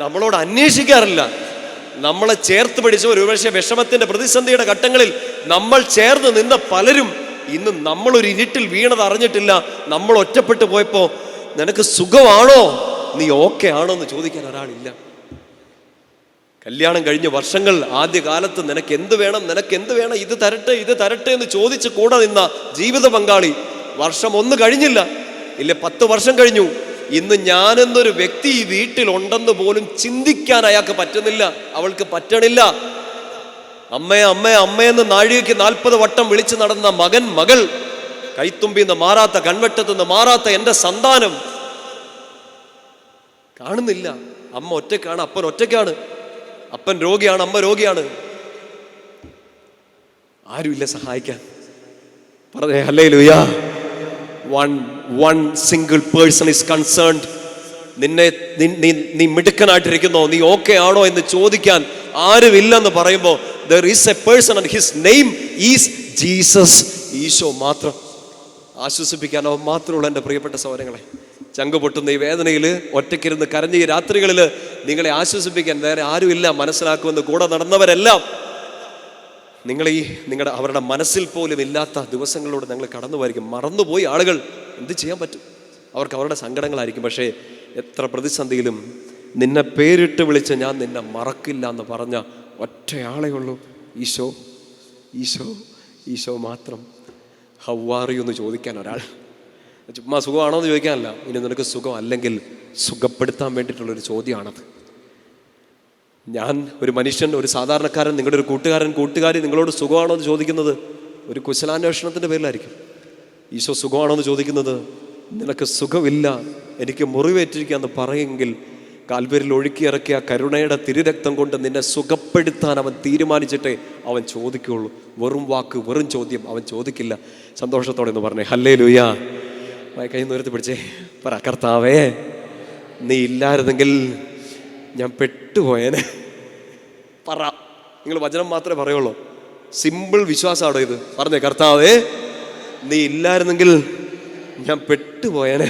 നമ്മളോട് അന്വേഷിക്കാറില്ല. നമ്മളെ ചേർത്ത് പിടിച്ച ഒരുപക്ഷെ വിഷമത്തിന്റെ പ്രതിസന്ധിയുടെ ഘട്ടങ്ങളിൽ നമ്മൾ ചേർന്ന് നിന്ന പലരും ഇന്ന് നമ്മളൊരു ഇരുട്ടിൽ വീണത് അറിഞ്ഞിട്ടില്ല. നമ്മൾ ഒറ്റപ്പെട്ടു പോയപ്പോ നിനക്ക് സുഖമാണോ, നീ ഓക്കെ ആണോ എന്ന് ചോദിക്കാൻ ഒരാളില്ല. കല്യാണം കഴിഞ്ഞ വർഷങ്ങൾ, ആദ്യ കാലത്ത് നിനക്ക് എന്ത് വേണം, നിനക്ക് എന്ത് വേണം, ഇത് തരട്ടെ ഇത് തരട്ടെ എന്ന് ചോദിച്ച് കൂടെ നിന്ന ജീവിത പങ്കാളി വർഷം 1 കഴിഞ്ഞില്ല, ഇല്ല 10 വർഷം കഴിഞ്ഞു. ഇന്ന് ഞാനെന്നൊരു വ്യക്തി ഈ വീട്ടിലുണ്ടെന്ന് പോലും ചിന്തിക്കാൻ അയാൾക്ക് പറ്റുന്നില്ല, അവൾക്ക് പറ്റണില്ല. അമ്മയെ അമ്മയെ അമ്മയെന്ന് നാഴികയ്ക്ക് 40 വട്ടം വിളിച്ചു നടന്ന മകൻ, മകൾ, കൈത്തുമ്പിന്ന് മാറാത്ത, കൺവെട്ടത്തുനിന്ന് മാറാത്ത എൻ്റെ സന്താനം കാണുന്നില്ല. അമ്മ ഒറ്റയ്ക്കാണ്, അപ്പൻ ഒറ്റയ്ക്കാണ്, അപ്പൻ രോഗിയാണ്, അമ്മ രോഗിയാണ്, ആരുമില്ല സഹായിക്കാൻ. പറഞ്ഞേ hallelujah. One single person is concerned. നീ മിടുക്കനായിട്ടിരിക്കുന്നോ, നീ ഓക്കെ ആണോ എന്ന് ചോദിക്കാൻ ആരുമില്ലെന്ന് പറയുമ്പോൾ there is a person and his name is Jesus. Isho മാത്രം ആശ്വസിപ്പിക്കാൻ അവൻ മാത്രമുള്ള എൻ്റെ പ്രിയപ്പെട്ട സഹോദരങ്ങളെ. ചങ്ക് പൊട്ടുന്ന ഈ വേദനയിൽ ഒറ്റയ്ക്കിരുന്ന് കരഞ്ഞ ഈ രാത്രികളിൽ നിങ്ങളെ ആശ്വസിപ്പിക്കാൻ വേറെ ആരുമില്ല. മനസ്സിലാക്കുമെന്ന് കൂടെ നടന്നവരെല്ലാം നിങ്ങളുടെ അവരുടെ മനസ്സിൽ പോലും ഇല്ലാത്ത ദിവസങ്ങളിലൂടെ ഞങ്ങൾ കടന്നു പോയിരിക്കും. മറന്നുപോയി ആളുകൾ, എന്ത് ചെയ്യാൻ പറ്റും? അവർക്ക് അവരുടെ സങ്കടങ്ങളായിരിക്കും. പക്ഷേ എത്ര പ്രതിസന്ധിയിലും നിന്നെ പേരിട്ട് വിളിച്ച് ഞാൻ നിന്നെ മറക്കില്ല എന്ന് പറഞ്ഞ ഒറ്റയാളേ ഉള്ളൂ, ഈശോ. ഈശോ ഈശോ മാത്രം. ഹൗ ആർ യു എന്ന് ചോദിക്കാൻ ഒരാൾ. ചുമ്മാ സുഖമാണോ എന്ന് ചോദിക്കാനല്ല, ഇനി നിനക്ക് സുഖം അല്ലെങ്കിൽ സുഖപ്പെടുത്താൻ വേണ്ടിയിട്ടുള്ളൊരു ചോദ്യമാണത്. ഞാൻ ഒരു മനുഷ്യൻ, ഒരു സാധാരണക്കാരൻ, നിങ്ങളുടെ ഒരു കൂട്ടുകാരി നിങ്ങളോട് സുഖമാണോ എന്ന് ചോദിക്കുന്നത് ഒരു കുശലാന്വേഷണത്തിൻ്റെ പേരിലായിരിക്കും. ഈശോ സുഖമാണോ എന്ന് ചോദിക്കുന്നത് നിനക്ക് സുഖമില്ല, എനിക്ക് മുറിവേറ്റിരിക്കുക എന്ന് പറയുമെങ്കിൽ കാൽവരിൽ ഒഴുക്കിയിറക്കിയ കരുണയുടെ തിരുരക്തം കൊണ്ട് നിന്നെ സുഖപ്പെടുത്താൻ അവൻ തീരുമാനിച്ചിട്ടേ അവൻ ചോദിക്കുകയുള്ളൂ. വെറും വാക്ക്, വെറും ചോദ്യം അവൻ ചോദിക്കില്ല. സന്തോഷത്തോടെ എന്ന് പറഞ്ഞേ ഹല്ലേലൂയ. കൈ ഉയർത്തി പിടിച്ചേ, പറ കർത്താവേ, നീ ഇല്ലായിരുന്നെങ്കിൽ ഞാൻ പെട്ടുപോയേനെ. പറ, നിങ്ങൾ വചനം മാത്രമേ പറയുള്ളൂ. സിമ്പിൾ വിശ്വാസമാണോ ഇത്? പറഞ്ഞേ, കർത്താവേ, നീ ഇല്ലായിരുന്നെങ്കിൽ ഞാൻ പെട്ടുപോയേനെ.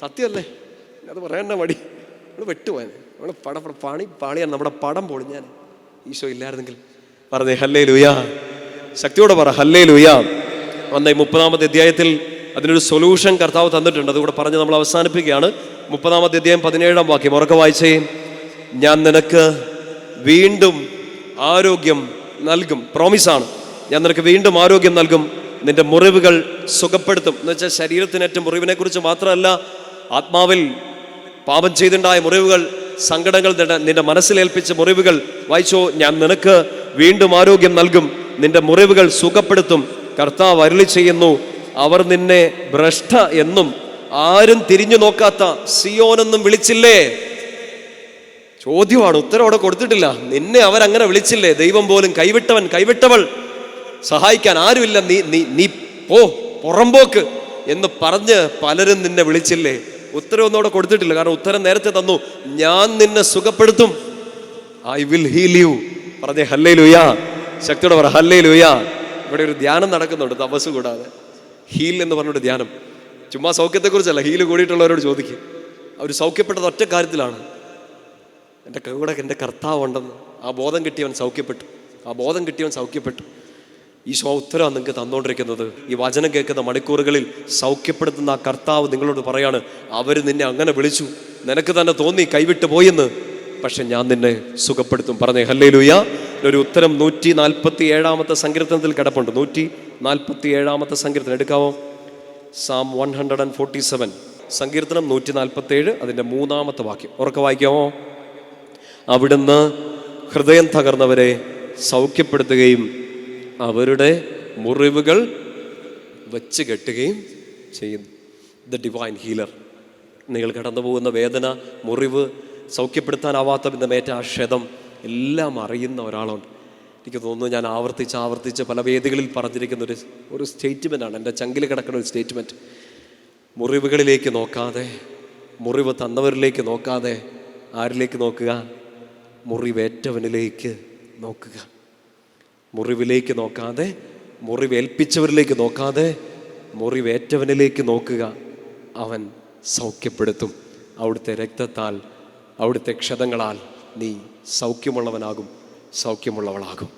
സത്യമല്ലേ? അത് പറയണ്ട മടി. നമ്മൾ പെട്ടുപോയേനെ. നമ്മൾ പാളിയാണ്, നമ്മുടെ പടം പൊളിഞ്ഞാൻ ഈശോ ഇല്ലായിരുന്നെങ്കിൽ. പറഞ്ഞേ ഹല്ലേലൂയ. ശക്തിയോടെ പറ ഹല്ലേലൂയ. വന്ന ഈ 30-ാമത്തെ അധ്യായത്തിൽ അതിനൊരു സൊല്യൂഷൻ കർത്താവ് തന്നിട്ടുണ്ട്. അതുകൂടെ പറഞ്ഞ് നമ്മൾ അവസാനിപ്പിക്കുകയാണ്. 30-ാമത്തെ അധ്യായം 17-ാം വാക്യം ഉറക്കെ വായിച്ചേ. ഞാൻ നിനക്ക് വീണ്ടും ആരോഗ്യം നൽകും. പ്രോമിസാണ്. ഞാൻ നിനക്ക് വീണ്ടും ആരോഗ്യം നൽകും, നിന്റെ മുറിവുകൾ സുഖപ്പെടുത്തും. എന്ന് വെച്ചാൽ ശരീരത്തിനേറ്റ മുറിവിനെ കുറിച്ച് മാത്രമല്ല, ആത്മാവിൽ പാപം ചെയ്തുണ്ടായ മുറിവുകൾ, സങ്കടങ്ങൾ, നിന്റെ മനസ്സിലേൽപ്പിച്ച മുറിവുകൾ. വായിച്ചോ, ഞാൻ നിനക്ക് വീണ്ടും ആരോഗ്യം നൽകും, നിന്റെ മുറിവുകൾ സുഖപ്പെടുത്തും. കർത്താവ് അരുളി ചെയ്യുന്നു, അവർ നിന്നെ ഭ്രഷ്ട എന്നും ആരും തിരിഞ്ഞു നോക്കാത്ത സിയോനെന്നും വിളിച്ചില്ലേ? ചോദ്യമാണ്, ഉത്തരം അവിടെ കൊടുത്തിട്ടില്ല. നിന്നെ അവരങ്ങനെ വിളിച്ചില്ലേ? ദൈവം പോലും കൈവിട്ടവൾ, സഹായിക്കാൻ ആരുമില്ല, നീ പുറമ്പോക്ക് എന്ന് പറഞ്ഞ് പലരും നിന്നെ വിളിച്ചില്ലേ? ഉത്തരം ഒന്നും അവിടെ കൊടുത്തിട്ടില്ല. കാരണം ഉത്തരം നേരത്തെ തന്നു, ഞാൻ നിന്നെ സുഖപ്പെടുത്തും. I will heal you. പറഞ്ഞേ ഹല്ലേലൂയ. ശക്തിയോടെ പറ ഹല്ലേലൂയ. ഇവിടെ ഒരു ധ്യാനം നടക്കുന്നുണ്ട് തപസ് കൂടാതെ. ഹീൽ എന്ന് പറഞ്ഞൊരു ധ്യാനം. ചുമ്മാ സൗഖ്യത്തെക്കുറിച്ചല്ല, ഹീൽ കൂടിയിട്ടുള്ളവരോട് ചോദിക്കും. അവർ സൗഖ്യപ്പെട്ടത് ഒറ്റ കാര്യത്തിലാണ്, എൻ്റെ കൂടെ എൻ്റെ കർത്താവ് ഉണ്ടെന്ന്. ആ ബോധം കിട്ടിയവൻ സൗഖ്യപ്പെട്ടു. ഈശോ ഉത്തരവാണ് നിങ്ങൾക്ക് തന്നുകൊണ്ടിരിക്കുന്നത്. ഈ വചനം കേൾക്കുന്ന മണിക്കൂറുകളിൽ സൗഖ്യപ്പെടുത്തുന്ന ആ കർത്താവ് നിങ്ങളോട് പറയാണ്, അവർ നിന്നെ അങ്ങനെ വിളിച്ചു, നിനക്ക് തന്നെ തോന്നി കൈവിട്ട് പോയെന്ന്, പക്ഷെ ഞാൻ നിന്നെ സുഖപ്പെടുത്തും. പറഞ്ഞേ ഹല്ലേലൂയ. ഒരു ഉത്തരം 147-ാമത്തെ സങ്കീർത്തനത്തിൽ കിടപ്പുണ്ട്. 147-ാമത്തെ സങ്കീർത്തനം എടുക്കാവോ? Psalm 147, സങ്കീർത്തനം 147, അതിൻ്റെ 3-ാമത്തെ വാക്യം ഉറക്കെ വായിക്കാമോ? അവിടുന്ന് ഹൃദയം തകർന്നവരെ സൗഖ്യപ്പെടുത്തുകയും അവരുടെ മുറിവുകൾ വച്ച് കെട്ടുകയും ചെയ്യുന്നു. The divine healer. നിങ്ങൾ കടന്നു പോകുന്ന വേദന, മുറിവ്, സൗഖ്യപ്പെടുത്താനാവാത്ത ബന്ധമേറ്റ ആ ക്ഷതം എല്ലാം അറിയുന്ന ഒരാളുണ്ട്. എനിക്ക് തോന്നുന്നു ഞാൻ ആവർത്തിച്ച് പല വേദികളിൽ പറഞ്ഞിരിക്കുന്ന ഒരു സ്റ്റേറ്റ്മെൻറ്റാണ്, എൻ്റെ ചങ്കിൽ കിടക്കുന്ന ഒരു സ്റ്റേറ്റ്മെൻറ്റ്. മുറിവുകളിലേക്ക് നോക്കാതെ, മുറിവ് തന്നവരിലേക്ക് നോക്കാതെ, ആരിലേക്ക് നോക്കുക? മുറിവേറ്റവനിലേക്ക് നോക്കുക. മുറിവിലേക്ക് നോക്കാതെ, മുറിവേൽപ്പിച്ചവരിലേക്ക് നോക്കാതെ, മുറിവേറ്റവനിലേക്ക് നോക്കുക. അവൻ സൗഖ്യപ്പെടുത്തും. അവിടുത്തെ രക്തത്താൽ, അവിടുത്തെ ക്ഷതങ്ങളാൽ നീ സൗഖ്യമുള്ളവനാകും, സൗഖ്യമുള്ളവളാകും.